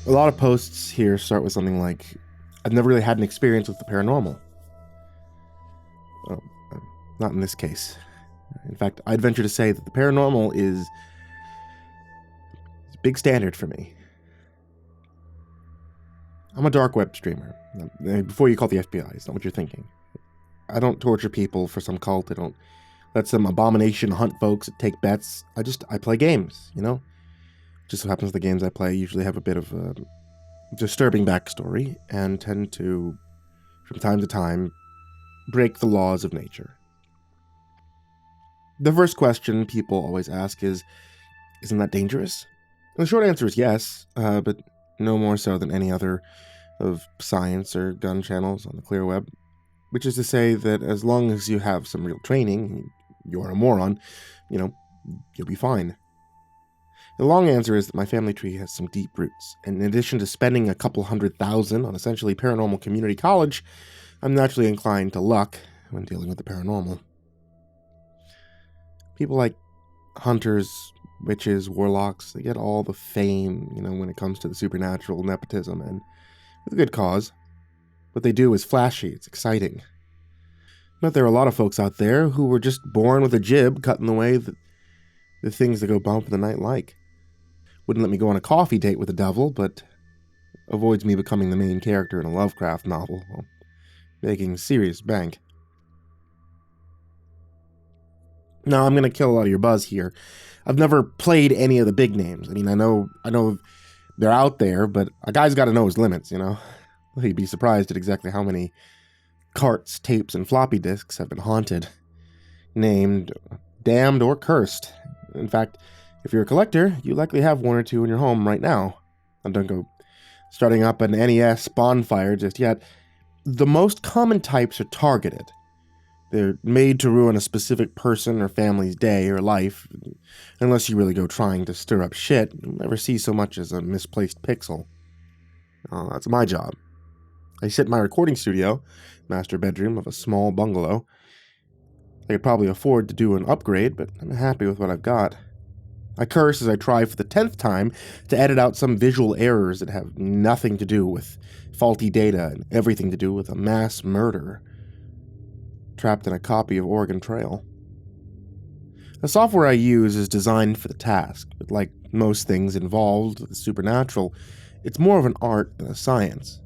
A lot of posts here start with something like, I've never really had an experience with the paranormal. Well, not in this case. In fact, I'd venture to say that the paranormal is a big standard for me. I'm a dark web streamer. Before you call the FBI, it's not what you're thinking. I don't torture people for some cult. I don't let some abomination hunt folks that take bets. I play games, you know? Just so happens the games I play usually have a bit of a disturbing backstory and tend to, from time to time, break the laws of nature. The first question people always ask is, isn't that dangerous? And the short answer is yes, but no more so than any other of science or gun channels on the clear web, which is to say that as long as you have some real training, you're a moron, you'll be fine. The long answer is that my family tree has some deep roots, and in addition to spending a couple $100,000 on essentially paranormal community college, I'm naturally inclined to luck when dealing with the paranormal. People like hunters, witches, warlocks, they get all the fame, when it comes to the supernatural, nepotism, and with a good cause. What they do is flashy, it's exciting. But there are a lot of folks out there who were just born with a jib cut in the way that the things that go bump in the night like. Wouldn't let me go on a coffee date with the devil, but avoids me becoming the main character in a Lovecraft novel while making serious bank. Now, I'm going to kill a lot of your buzz here. I've never played any of the big names. I know they're out there, but a guy's got to know his limits, He'd be surprised at exactly how many carts, tapes, and floppy disks have been haunted, named, damned, or cursed. In fact, if you're a collector, you likely have one or two in your home right now. And don't go starting up an NES bonfire just yet. The most common types are targeted. They're made to ruin a specific person or family's day or life. Unless you really go trying to stir up shit, you'll never see so much as a misplaced pixel. Oh, that's my job. I sit in my recording studio, master bedroom of a small bungalow. I could probably afford to do an upgrade, but I'm happy with what I've got. I curse as I try for the 10th time to edit out some visual errors that have nothing to do with faulty data and everything to do with a mass murder trapped in a copy of Oregon Trail. The software I use is designed for the task, but like most things involved with the supernatural, it's more of an art than a science.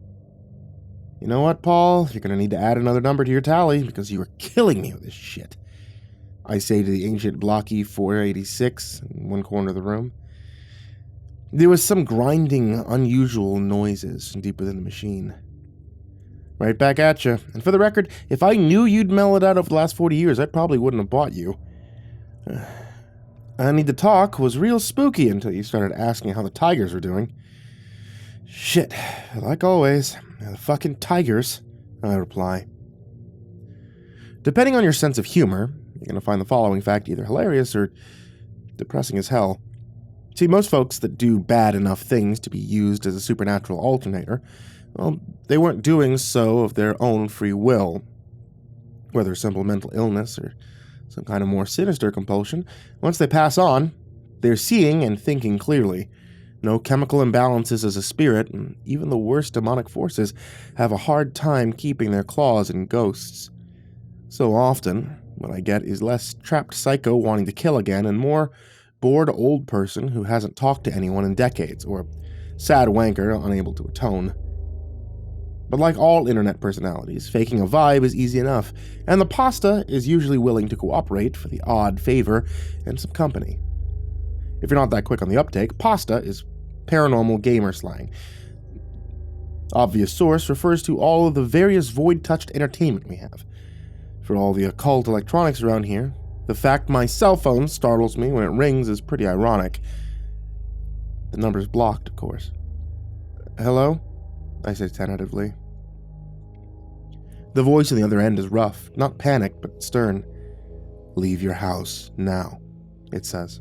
You know what, Paul? You're going to need to add another number to your tally because you are killing me with this shit. I say to the ancient blocky 486 in one corner of the room. There was some grinding, unusual noises deep within the machine. Right back at you. And for the record, if I knew you'd mellowed out over the last 40 years, I probably wouldn't have bought you. I Need to Talk was real spooky until you started asking how the Tigers were doing. Shit, like always, the fucking Tigers, I reply. Depending on your sense of humor, you're going to find the following fact either hilarious or depressing as hell. See, most folks that do bad enough things to be used as a supernatural alternator, well, they weren't doing so of their own free will. Whether simple mental illness or some kind of more sinister compulsion, once they pass on, they're seeing and thinking clearly. No chemical imbalances as a spirit, and even the worst demonic forces have a hard time keeping their claws in ghosts. So often, what I get is less trapped psycho wanting to kill again and more bored old person who hasn't talked to anyone in decades, or sad wanker unable to atone. But like all internet personalities, faking a vibe is easy enough, and the pasta is usually willing to cooperate for the odd favor and some company. If you're not that quick on the uptake, pasta is paranormal gamer slang. Obvious source refers to all of the various void-touched entertainment we have. For all the occult electronics around here, the fact my cell phone startles me when it rings is pretty ironic. The number's blocked, of course. Hello? I say tentatively. The voice on the other end is rough, not panicked, but stern. Leave your house, now, it says.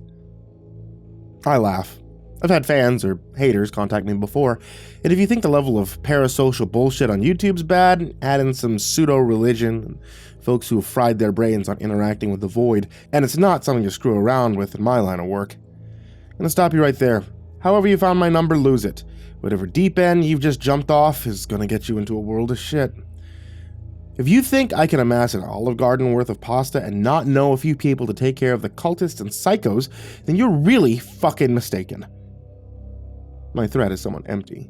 I laugh. I've had fans or haters contact me before, and if you think the level of parasocial bullshit on YouTube's bad, add in some pseudo-religion and folks who have fried their brains on interacting with the void, and it's not something to screw around with in my line of work. I'm gonna stop you right there. However you found my number, lose it. Whatever deep end you've just jumped off is gonna get you into a world of shit. If you think I can amass an Olive Garden worth of pasta and not know a few people to take care of the cultists and psychos, then you're really fucking mistaken. My threat is somewhat empty.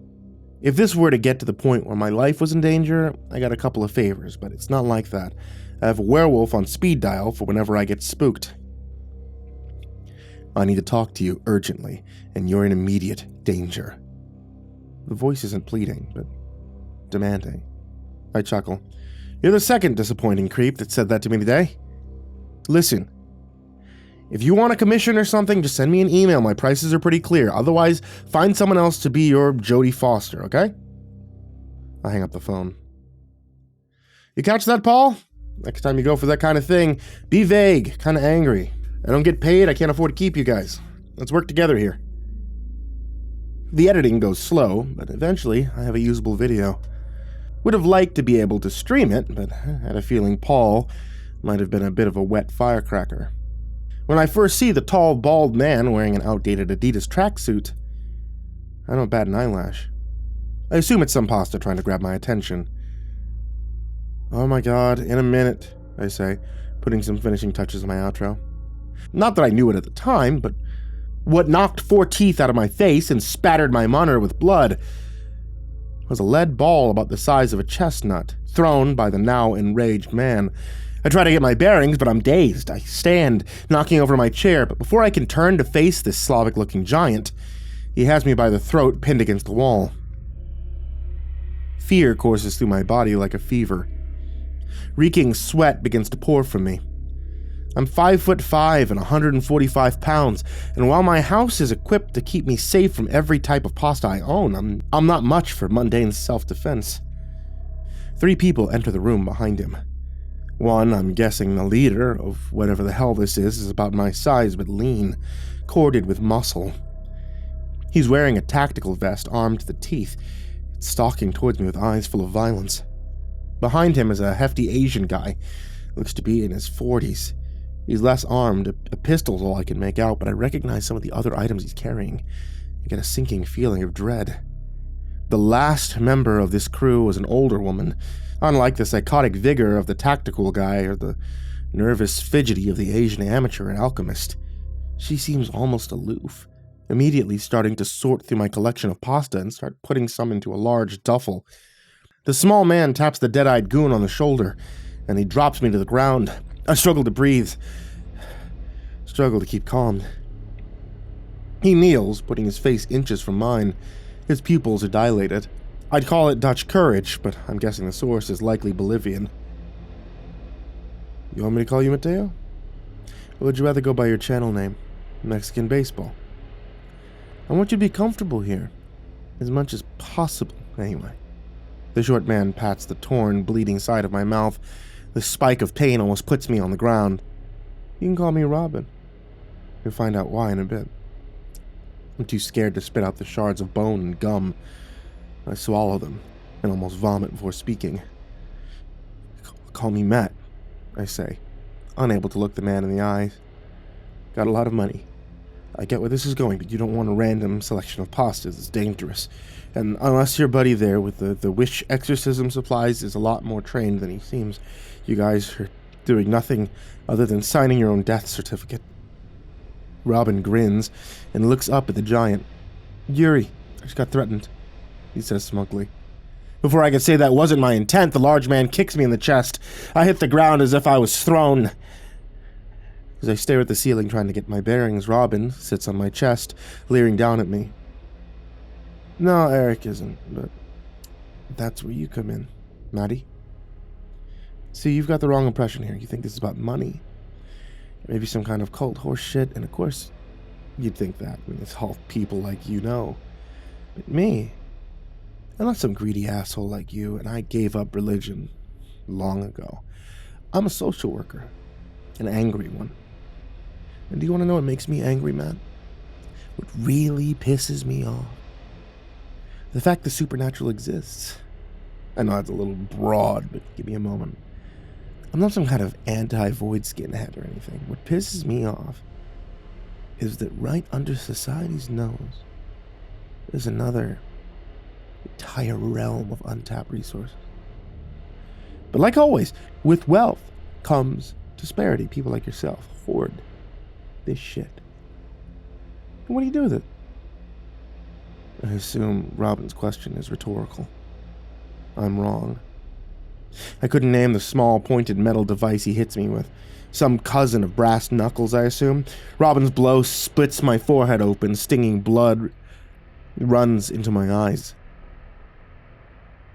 If this were to get to the point where my life was in danger, I got a couple of favors, but it's not like that. I have a werewolf on speed dial for whenever I get spooked. I need to talk to you urgently, and you're in immediate danger. The voice isn't pleading, but demanding. I chuckle. You're the second disappointing creep that said that to me today. Listen, if you want a commission or something, just send me an email. My prices are pretty clear. Otherwise, find someone else to be your Jodie Foster, okay? I hang up the phone. You catch that, Paul? Next time you go for that kind of thing, be vague, kind of angry. I don't get paid, I can't afford to keep you guys. Let's work together here. The editing goes slow, but eventually I have a usable video. Would have liked to be able to stream it, but I had a feeling Paul might have been a bit of a wet firecracker. When I first see the tall, bald man wearing an outdated Adidas tracksuit, I don't bat an eyelash. I assume it's some pasta trying to grab my attention. Oh my god, in a minute, I say, putting some finishing touches on my outro. Not that I knew it at the time, but what knocked 4 teeth out of my face and spattered my monitor with blood was a lead ball about the size of a chestnut, thrown by the now enraged man. I try to get my bearings, but I'm dazed. I stand, knocking over my chair, but before I can turn to face this Slavic-looking giant, he has me by the throat, pinned against the wall. Fear courses through my body like a fever. Reeking sweat begins to pour from me. I'm 5'5" and 145 pounds, and while my house is equipped to keep me safe from every type of pasta I own, I'm not much for mundane self-defense. 3 people enter the room behind him. One, I'm guessing the leader of whatever the hell this is about my size but lean, corded with muscle. He's wearing a tactical vest armed to the teeth, stalking towards me with eyes full of violence. Behind him is a hefty Asian guy, looks to be in his 40s. He's less armed, a pistol's all I can make out, but I recognize some of the other items he's carrying. I get a sinking feeling of dread. The last member of this crew was an older woman, unlike the psychotic vigor of the tactical guy or the nervous fidgety of the Asian amateur and alchemist. She seems almost aloof, immediately starting to sort through my collection of pasta and start putting some into a large duffel. The small man taps the dead-eyed goon on the shoulder, and he drops me to the ground. I struggle to breathe, struggle to keep calm. He kneels, putting his face inches from mine. His pupils are dilated. I'd call it Dutch courage, but I'm guessing the source is likely Bolivian. You want me to call you Mateo? Or would you rather go by your channel name, Mexican Baseball? I want you to be comfortable here, as much as possible, anyway. The short man pats the torn, bleeding side of my mouth. The spike of pain almost puts me on the ground. You can call me Robin. You'll find out why in a bit. I'm too scared to spit out the shards of bone and gum. I swallow them and almost vomit before speaking. Call me Matt, I say, unable to look the man in the eyes. Got a lot of money. I get where this is going, but you don't want a random selection of pastas. It's dangerous. And unless your buddy there with the witch exorcism supplies is a lot more trained than he seems, you guys are doing nothing other than signing your own death certificate. Robin grins and looks up at the giant. Yuri, I just got threatened, he says smugly. Before I could say that wasn't my intent, the large man kicks me in the chest. I hit the ground as if I was thrown. As I stare at the ceiling trying to get my bearings, Robin sits on my chest, leering down at me. No, Eric isn't, but that's where you come in, Maddie. See, you've got the wrong impression here. You think this is about money. Maybe some kind of cult horse shit, and of course, you'd think that. I mean, it's all people like you know. But me, I'm not some greedy asshole like you, and I gave up religion long ago. I'm a social worker, an angry one. And do you want to know what makes me angry, man? What really pisses me off? The fact the supernatural exists. I know that's a little broad, but give me a moment. I'm not some kind of anti-void skinhead or anything. What pisses me off is that right under society's nose, there's another entire realm of untapped resources. But like always, with wealth comes disparity. People like yourself hoard this shit. And what do you do with it? I assume Robin's question is rhetorical. I'm wrong. I couldn't name the small, pointed metal device he hits me with. Some cousin of brass knuckles, I assume. Robin's blow splits my forehead open, stinging blood runs into my eyes.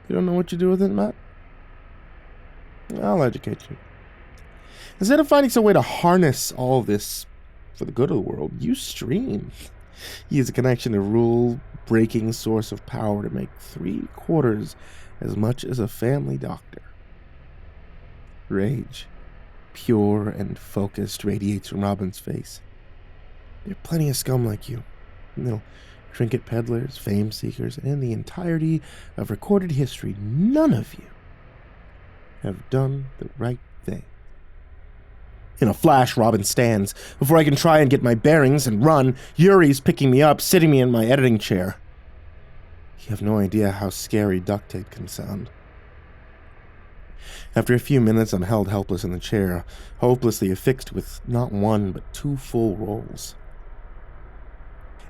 You don't know what you do with it, Matt? I'll educate you. Instead of finding some way to harness all this for the good of the world, you stream. Use a connection to rule-breaking source of power to make 3/4 as much as a family doctor. Rage, pure and focused, radiates from Robin's face. There are plenty of scum like you. Little trinket peddlers, fame seekers, and in the entirety of recorded history, none of you have done the right thing. In a flash, Robin stands. Before I can try and get my bearings and run, Yuri's picking me up, sitting me in my editing chair. You have no idea how scary duct tape can sound. After a few minutes, I'm held helpless in the chair, hopelessly affixed with not one but 2 full rolls.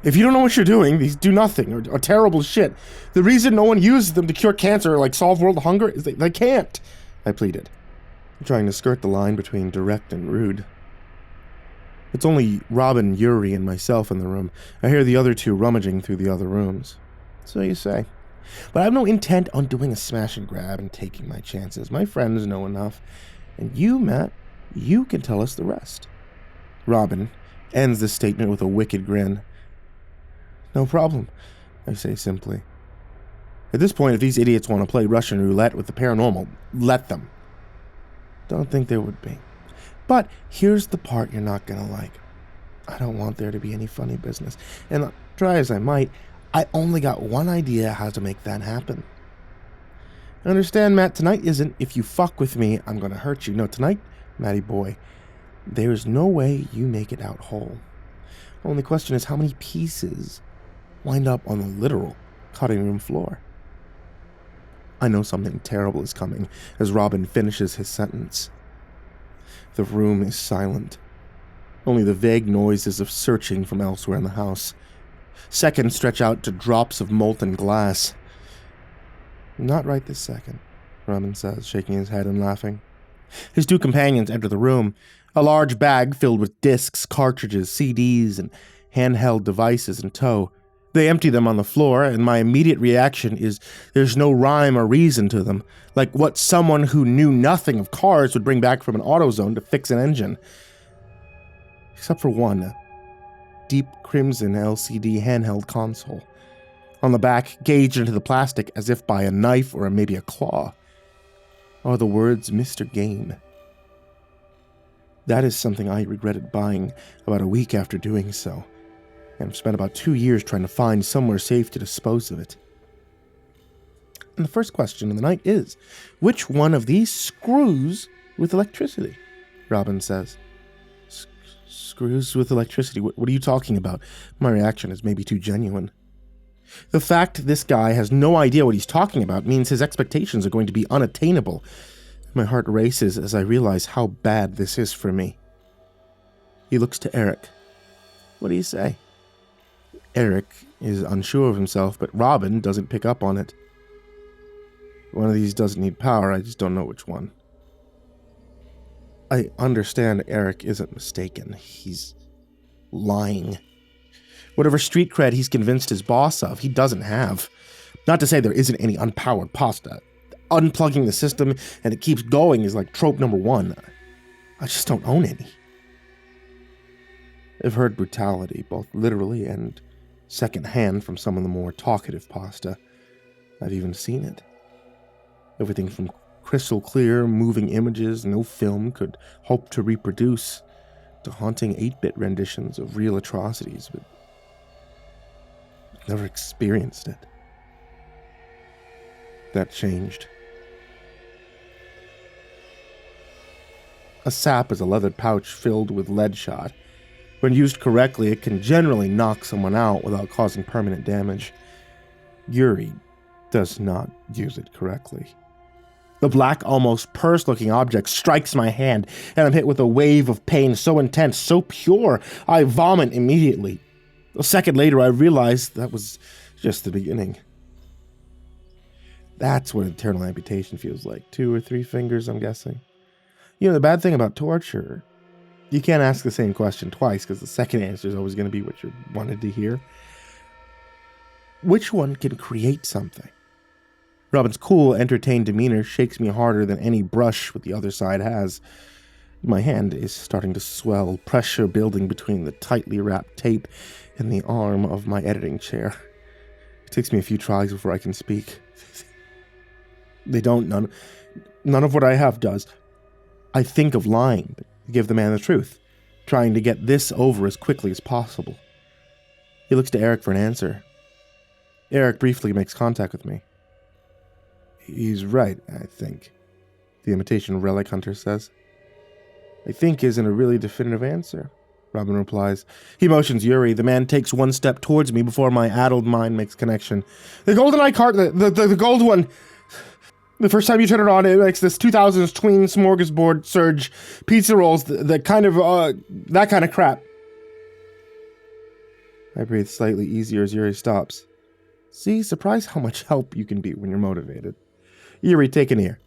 If you don't know what you're doing, these do nothing, or terrible shit. The reason no one uses them to cure cancer or like solve world hunger is they can't, I pleaded, trying to skirt the line between direct and rude. It's only Robin, Yuri, and myself in the room. I hear the other 2 rummaging through the other rooms. So you say. But I have no intent on doing a smash and grab and taking my chances. My friends know enough. And you, Matt, you can tell us the rest. Robin ends the statement with a wicked grin. No problem, I say simply. At this point, if these idiots want to play Russian roulette with the paranormal, let them. Don't think there would be. But here's the part you're not gonna like. I don't want there to be any funny business. And try as I might, I only got one idea how to make that happen. Understand, Matt, tonight isn't, if you fuck with me, I'm gonna hurt you. No, tonight, Matty boy, there's no way you make it out whole. Only question is how many pieces wind up on the literal cutting room floor. I know something terrible is coming as Robin finishes his sentence. The room is silent. Only the vague noises of searching from elsewhere in the house. Seconds stretch out to drops of molten glass. Not right this second, Robin says, shaking his head and laughing. His 2 companions enter the room, a large bag filled with discs, cartridges, CDs, and handheld devices in tow. They empty them on the floor, and my immediate reaction is there's no rhyme or reason to them, like what someone who knew nothing of cars would bring back from an AutoZone to fix an engine. Except for one, deep crimson LCD handheld console. On the back, gauged into the plastic as if by a knife or maybe a claw, are the words Mr. Game. That is something I regretted buying about a week after doing so, and have spent about 2 years trying to find somewhere safe to dispose of it. And the first question of the night is, which one of these screws with electricity? Robin says. Screws with electricity? What are you talking about? My reaction is maybe too genuine. The fact this guy has no idea what he's talking about means his expectations are going to be unattainable. My heart races as I realize how bad this is for me. He looks to Eric. What do you say? Eric is unsure of himself, but Robin doesn't pick up on it. One of these doesn't need power, I just don't know which one. I understand Eric isn't mistaken. He's lying. Whatever street cred he's convinced his boss of, he doesn't have. Not to say there isn't any unpowered pasta. Unplugging the system and it keeps going is like trope number 1. I just don't own any. I've heard brutality, both literally and secondhand, from some of the more talkative pasta. I've even seen it. Everything from crystal clear, moving images no film could hope to reproduce, to haunting 8-bit renditions of real atrocities, but I've never experienced it. That changed. A sap is a leather pouch filled with lead shot. When used correctly, it can generally knock someone out without causing permanent damage. Yuri does not use it correctly. The black, almost purse-looking object strikes my hand, and I'm hit with a wave of pain so intense, so pure, I vomit immediately. A second later, I realize that was just the beginning. That's what eternal amputation feels like. 2 or 3 fingers, I'm guessing. You know, the bad thing about torture, you can't ask the same question twice, because the second answer is always going to be what you wanted to hear. Which one can create something? Robin's cool, entertained demeanor shakes me harder than any brush with the other side has. My hand is starting to swell, pressure building between the tightly wrapped tape and the arm of my editing chair. It takes me a few tries before I can speak. They don't. None of what I have does. I think of lying, but give the man the truth, trying to get this over as quickly as possible. He looks to Eric for an answer. Eric briefly makes contact with me. He's right, I think, the imitation relic hunter says. I think isn't a really definitive answer, Robin replies. He motions Yuri. The man takes one step towards me before my addled mind makes connection. The golden eye cart, the gold one. The first time you turn it on, it makes this 2000s tween smorgasbord surge pizza rolls, that kind of crap. I breathe slightly easier as Yuri stops. See, surprised how much help you can be when you're motivated. Yuri, take an ear,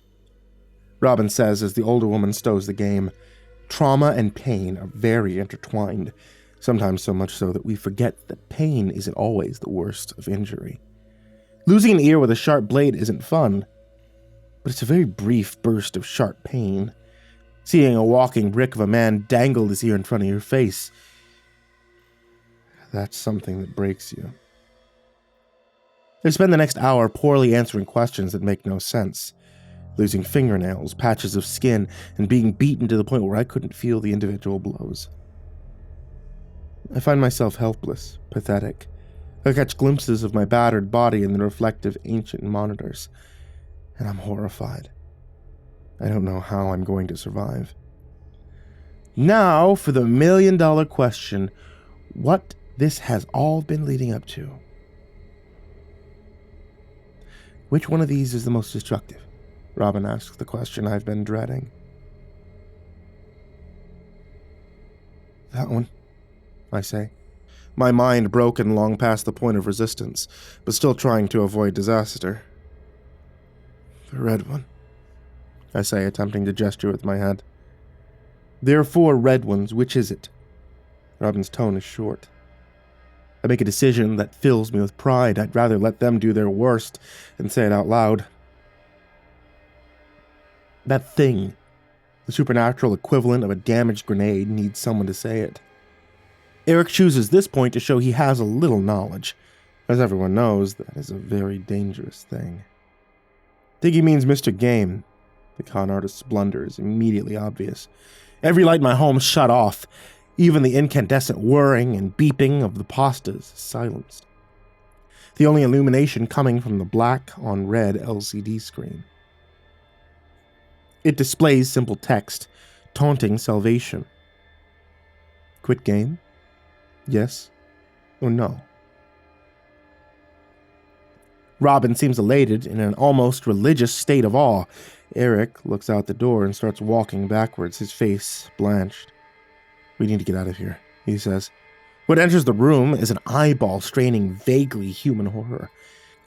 Robin says as the older woman stows the game. Trauma and pain are very intertwined, sometimes so much so that we forget that pain isn't always the worst of injury. Losing an ear with a sharp blade isn't fun, but it's a very brief burst of sharp pain. Seeing a walking brick of a man dangle his ear in front of your face, that's something that breaks you. I spend the next hour poorly answering questions that make no sense, losing fingernails, patches of skin, and being beaten to the point where I couldn't feel the individual blows. I find myself helpless, pathetic. I catch glimpses of my battered body in the reflective ancient monitors, and I'm horrified. I don't know how I'm going to survive. Now for the $1 million question, what this has all been leading up to. Which one of these is the most destructive? Robin asks the question I've been dreading. That one, I say. My mind broken long past the point of resistance, but still trying to avoid disaster. The red one, I say, attempting to gesture with my head. There are 4 red ones, which is it? Robin's tone is short. I make a decision that fills me with pride. I'd rather let them do their worst and say it out loud. That thing, the supernatural equivalent of a damaged grenade, needs someone to say it. Eric chooses this point to show he has a little knowledge. As everyone knows, that is a very dangerous thing. Think he means Mr. Game. The con artist's blunder is immediately obvious. Every light in my home shut off. Even the incandescent whirring and beeping of the pastas is silenced. The only illumination coming from the black on red LCD screen. It displays simple text, taunting salvation. Quit game? Yes or no? Robin seems elated, in an almost religious state of awe. Eric looks out the door and starts walking backwards, his face blanched. We need to get out of here, he says. What enters the room is an eyeball straining vaguely human horror.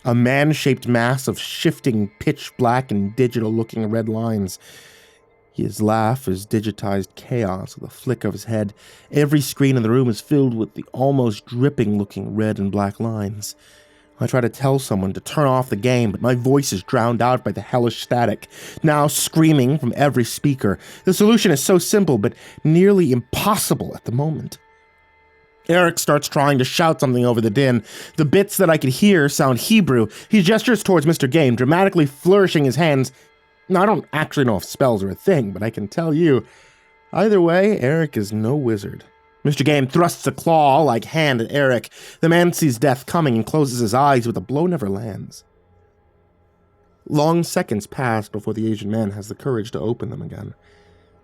A man-shaped mass of shifting pitch-black and digital-looking red lines. His laugh is digitized chaos with a flick of his head. Every screen in the room is filled with the almost dripping-looking red and black lines. I try to tell someone to turn off the game, but my voice is drowned out by the hellish static, now screaming from every speaker. The solution is so simple, but nearly impossible at the moment. Eric starts trying to shout something over the din. The bits that I could hear sound Hebrew. He gestures towards Mr. Game, dramatically flourishing his hands. Now, I don't actually know if spells are a thing, but I can tell you, either way, Eric is no wizard. Mr. Game thrusts a claw-like hand at Eric. The man sees death coming and closes his eyes, but the blow never lands. Long seconds pass before the Asian man has the courage to open them again.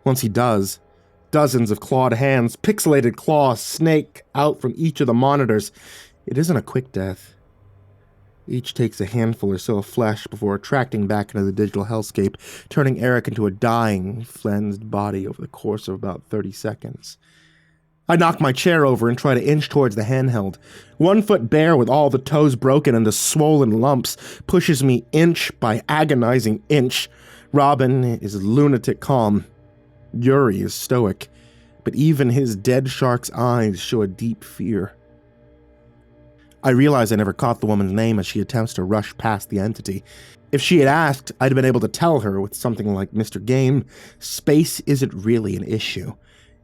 Once he does, dozens of clawed hands, pixelated claws, snake out from each of the monitors. It isn't a quick death. Each takes a handful or so of flesh before retracting back into the digital hellscape, turning Eric into a dying, flensed body over the course of about 30 seconds. I knock my chair over and try to inch towards the handheld. 1 foot bare with all the toes broken into swollen lumps pushes me inch by agonizing inch. Robin is lunatic calm. Yuri is stoic, but even his dead shark's eyes show a deep fear. I realize I never caught the woman's name as she attempts to rush past the entity. If she had asked, I'd have been able to tell her with something like, "Mr. Game, space isn't really an issue.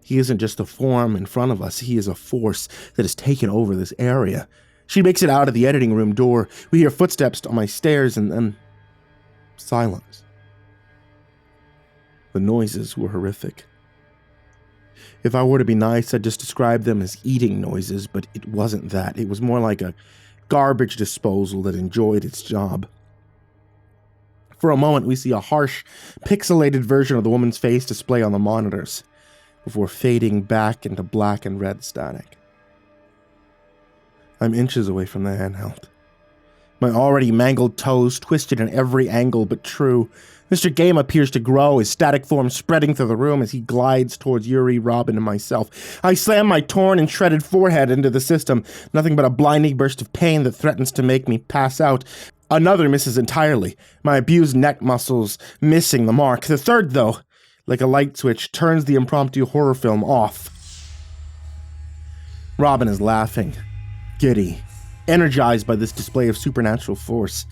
He isn't just a form in front of us, he is a force that has taken over this area." She makes it out of the editing room door. We hear footsteps on my stairs and then silence. The noises were horrific. If I were to be nice, I'd just describe them as eating noises, but it wasn't that. It was more like a garbage disposal that enjoyed its job. For a moment, we see a harsh, pixelated version of the woman's face display on the monitors, before fading back into black and red static. I'm inches away from the handheld. My already mangled toes twisted in every angle but true. Mr. Game appears to grow, his static form spreading through the room as he glides towards Yuri, Robin, and myself. I slam my torn and shredded forehead into the system, nothing but a blinding burst of pain that threatens to make me pass out. Another misses entirely, my abused neck muscles missing the mark. The third, though, like a light switch, turns the impromptu horror film off. Robin is laughing, giddy, energized by this display of supernatural force.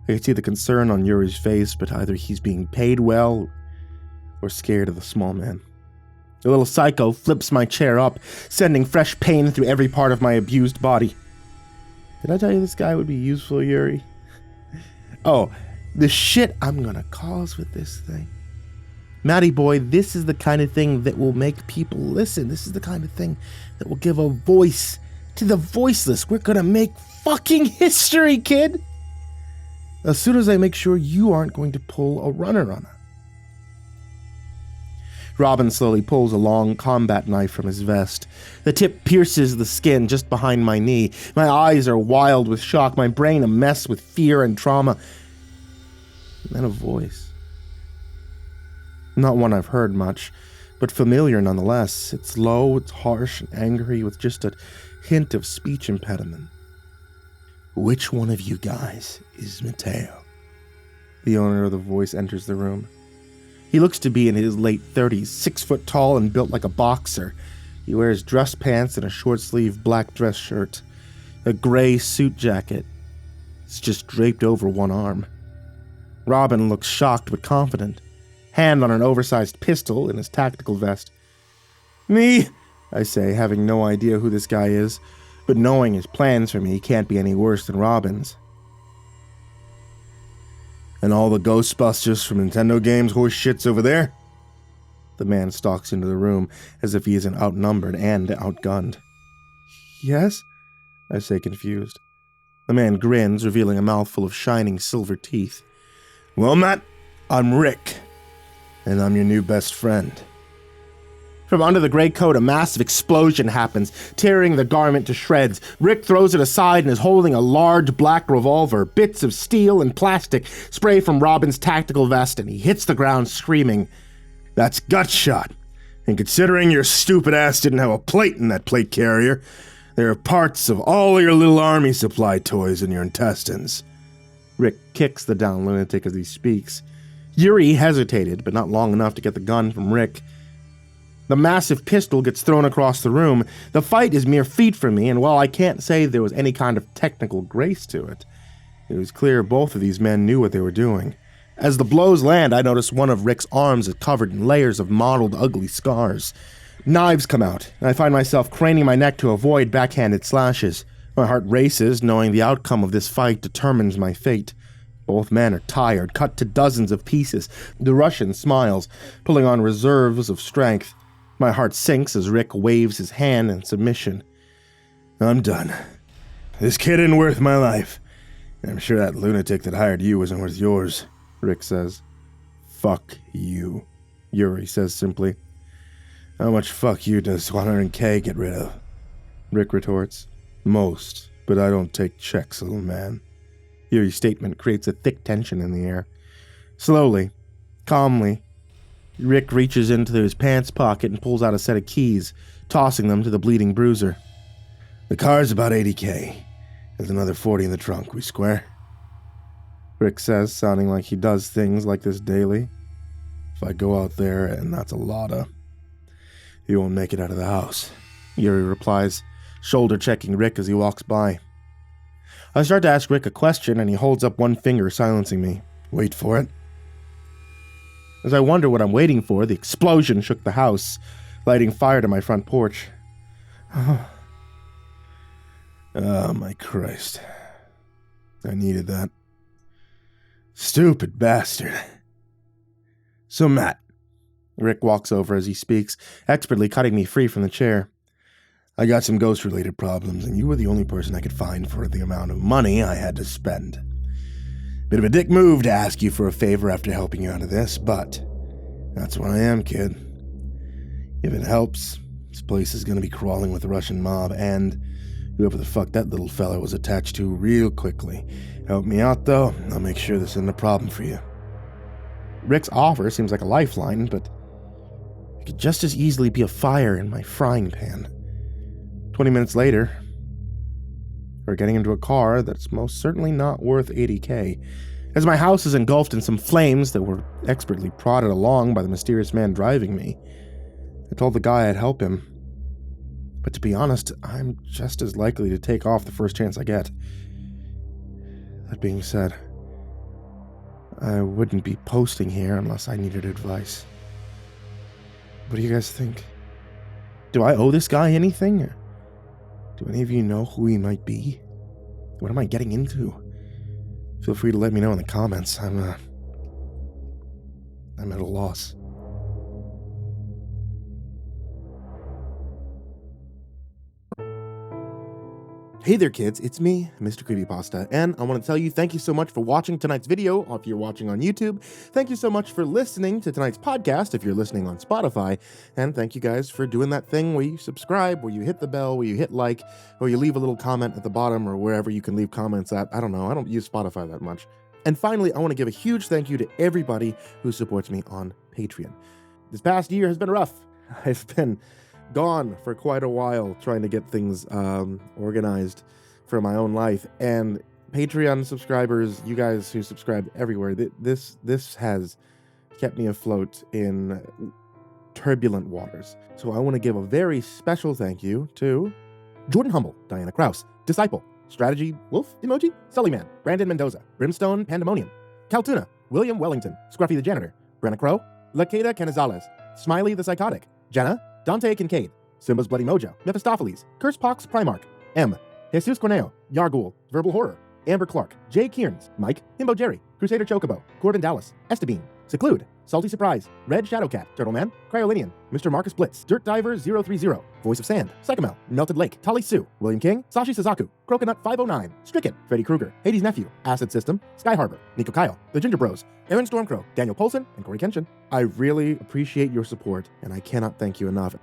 I can see the concern on Yuri's face, but either he's being paid well or scared of the small man. The little psycho flips my chair up, sending fresh pain through every part of my abused body. Did I tell you this guy would be useful, Yuri? Oh, the shit I'm gonna cause with this thing. Matty boy, this is the kind of thing that will make people listen. This is the kind of thing that will give a voice to the voiceless. We're gonna make fucking history, kid! As soon as I make sure you aren't going to pull a runner on it. Robin slowly pulls a long combat knife from his vest. The tip pierces the skin just behind my knee. My eyes are wild with shock, my brain a mess with fear and trauma. And then a voice. Not one I've heard much, but familiar nonetheless. It's low, it's harsh and angry with just a hint of speech impediment. "Which one of you guys is Mateo?" The owner of the voice enters the room. He looks to be in his late 30s, 6 foot tall and built like a boxer. He wears dress pants and a short-sleeved black dress shirt. A gray suit jacket. It's just draped over one arm. Robin looks shocked but confident, hand on an oversized pistol in his tactical vest. "Me," I say, having no idea who this guy is, but knowing his plans for me can't be any worse than Robin's. "And all the Ghostbusters from Nintendo games horse shits over there?" The man stalks into the room as if he isn't outnumbered and outgunned. "Yes?" I say, confused. The man grins, revealing a mouthful of shining silver teeth. "Well, Matt, I'm Rick, and I'm your new best friend." From under the gray coat, a massive explosion happens, tearing the garment to shreds. Rick throws it aside and is holding a large black revolver. Bits of steel and plastic spray from Robin's tactical vest, and he hits the ground screaming. "That's gut shot. And considering your stupid ass didn't have a plate in that plate carrier, there are parts of all your little army supply toys in your intestines." Rick kicks the down lunatic as he speaks. Yuri hesitated, but not long enough to get the gun from Rick. The massive pistol gets thrown across the room. The fight is mere feet from me, and while I can't say there was any kind of technical grace to it, it was clear both of these men knew what they were doing. As the blows land, I notice one of Rick's arms is covered in layers of mottled, ugly scars. Knives come out, and I find myself craning my neck to avoid backhanded slashes. My heart races, knowing the outcome of this fight determines my fate. Both men are tired, cut to dozens of pieces. The Russian smiles, pulling on reserves of strength. My heart sinks as Rick waves his hand in submission. "I'm done. This kid isn't worth my life. I'm sure that lunatic that hired you isn't worth yours," Rick says. "Fuck you," Yuri says simply. "How much fuck you does 100K get rid of?" Rick retorts. "Most, but I don't take checks, little man." eerie statement creates a thick tension in the air. Slowly, calmly, Rick reaches into his pants pocket and pulls out a set of keys, tossing them to the bleeding bruiser. The car's about $80K. There's another 40 in the trunk. We square? Rick says, sounding like he does things like this daily. If I go out there and that's a lotta, you won't make it out of the house. Yuri replies, shoulder-checking Rick as he walks by. I start to ask Rick a question, and he holds up one finger, silencing me. Wait for it. As I wonder what I'm waiting for, the explosion shook the house, lighting fire to my front porch. Oh, my Christ. I needed that. Stupid bastard. So, Matt. Rick walks over as he speaks, expertly cutting me free from the chair. I got some ghost-related problems, and you were the only person I could find for the amount of money I had to spend. Bit of a dick move to ask you for a favor after helping you out of this, but that's what I am, kid. If it helps, this place is going to be crawling with the Russian mob, and whoever the fuck that little fella was attached to real quickly. Help me out, though. I'll make sure this isn't a problem for you. Rick's offer seems like a lifeline, but it could just as easily be a fire in my frying pan. 20 minutes later, we're getting into a car that's most certainly not worth $80K, as my house is engulfed in some flames that were expertly prodded along by the mysterious man driving me. I told the guy I'd help him, but to be honest, I'm just as likely to take off the first chance I get. That being said, I wouldn't be posting here unless I needed advice. What do you guys think? Do I owe this guy anything? Or do any of you know who he might be? What am I getting into? Feel free to let me know in the comments. I'm at a loss. Hey there kids, it's me, MrCreepyPasta, and I want to tell you thank you so much for watching tonight's video if you're watching on YouTube. Thank you so much for listening to tonight's podcast if you're listening on Spotify, and thank you guys for doing that thing where you subscribe, where you hit the bell, where you hit like, or you leave a little comment at the bottom or wherever you can leave comments at. I don't know, I don't use Spotify that much. And finally, I want to give a huge thank you to everybody who supports me on Patreon. This past year has been rough. I've been gone for quite a while trying to get things organized for my own life, and Patreon subscribers, you guys who subscribe everywhere, this has kept me afloat in turbulent waters. So I want to give a very special thank you to Jordan Humble, Diana Kraus, Disciple, Strategy Wolf Emoji, SullyMan, Brandon Mendoza, BrimstonePandemonium, Caltuna, William Wellington, Scruffy the Janitor, Brenna LaQueda Canizales, Smiley the Psychotic, Jjenna, Dante Kinkade, SimbasBloodyMojo, Mephistopheles, CursepoxPrimarch, M, Jesus Cornejo, Yarghoul, VerbalHorror, Amber Clark, J. Kearns, Mike, himbojerry, CrusaderChocobo, Corbin Dallas, Estebean, Seclude, Salty Surprise, Red Shadowcat, Turtleman, Cryolinian, Mr. Marcus Blitz, Dirt Diver 030, Voice of Sand, Psychomel, Melted Lake, Tali Sue, William King, Sashi Suzaku, Croconut 509, Stricken, Freddy Krueger, Hades Nephew, Acid System, Sky Harbor, Nico Kyle, The Ginger Bros, Aaron Stormcrow, Daniel Polson, and Corey Kenshin. I really appreciate your support, and I cannot thank you enough.